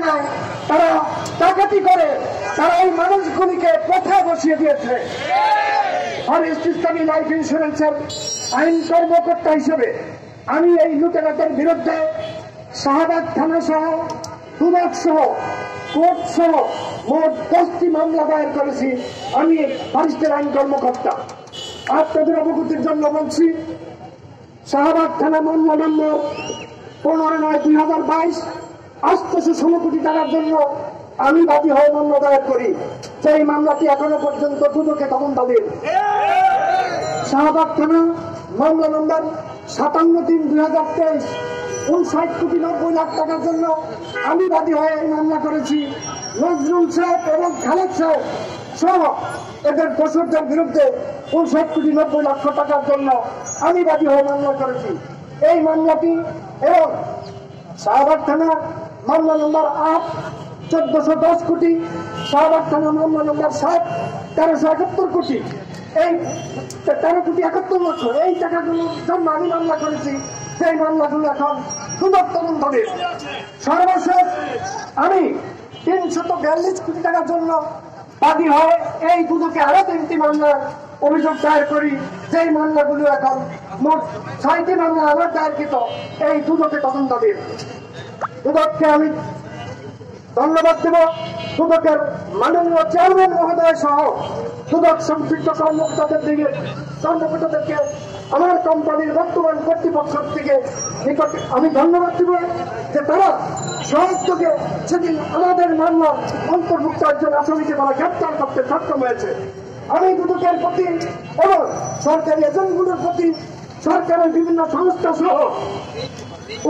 টাকায় তারা ডাকাতি করে তারা এই মানুষগুলিকে পথে বসিয়ে দিয়েছে। আর ইসলামী লাইফ ইন্স্যুরেন্সের আইন কর্মকর্তা হিসেবে আমি এই লুটেরাদের বিরুদ্ধে শাহবাগ থানা সহ দুদক সহ কোর্ট সহ মোট 10টি মামলা দায়ের করেছি। আমি ফারিস্টের আইন কর্মকর্তা। আপনাদের অবগতির জন্য বলছি, শাহবাগ থানা মামলা নম্বর 15/9/2022 816 কোটি টাকার জন্য আমি বাদী হয়ে মামলা দায়ের করি। সেই মামলাটি এখনো পর্যন্ত দুদকে তদন্তাধীন। শাহবাগ থানা মামলা নম্বর 57/3/2023 59 কোটি 90 লাখ টাকার জন্য আমি বাদী হয়ে এই মামলা করেছি। নজরুল সাহেব এবং খালেদ সাহেব সহ এদের দোষরদের বিরুদ্ধে 59 কোটি 90 লক্ষ টাকার জন্য আমি বাদী হয়ে মামলা করেছি। এই মামলাটি এবং শাহবাগ থানা মামলা নম্বর 8 1410 কোটি, শাহবাগ থানা মামলা নম্বর 7 1371 কোটি, এই 13 কোটি 71 লক্ষ এই টাকাগুলোর জন্য আমি মামলা করেছি। সেই মামলাগুলো এখন দুদক তদন্তাধীন। সর্বশেষ আমি 342 কোটি টাকার জন্য বাদী হয় এই দুদকে আরো 3টি মামলার অভিযোগ দায়ের করি। সেই মামলাগুলো এখন মোট 6টি মামলা আমার দায়েরকৃত এই দুদকে তদন্তাধীন। দুদককে আমি ধন্যবাদ দেব। দুদকের মাননীয় চেয়ারম্যান মহোদয় সহ দুদক সম্পৃক্ত কর্মকর্তাদেরকে আমার কোম্পানির বর্তমান কর্তৃপক্ষের থেকে নিকট আমি ধন্যবাদ দেব যে তারা সহযোগে সেদিন আমাদের মামলার অন্তর্ভুক্ত একজন আসামিকে তারা গ্রেপ্তার করতে সক্ষম হয়েছে। আমি দুদকের প্রতি এবং সরকারি এজেন্টগুলোর প্রতি সরকারের বিভিন্ন সংস্থা সহ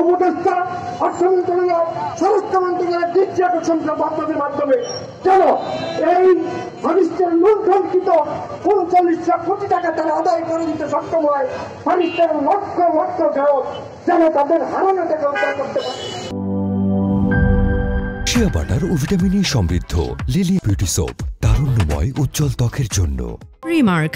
উপদেষ্টা, অর্থ মন্ত্রণালয়, স্বরাষ্ট্র মন্ত্রণালয়ের দৃষ্টি আকর্ষণ আপনাদের মাধ্যমে যেন এই ফারিস্টের লুণ্ঠনকৃত 39 কোটি টাকা তারা আদায় করে দিতে সক্ষম হয়। ফারিস্টের লক্ষ লক্ষ গ্রাহক যেন তাদের হারানো টাকা উদ্ধার করতে পারে। শিয়া বাটার ও ভিটামিন ই সমৃদ্ধ লিলি বিউটি সোপ, তারুণ্যময় উজ্জ্বল ত্বকের জন্য। রিমার্ক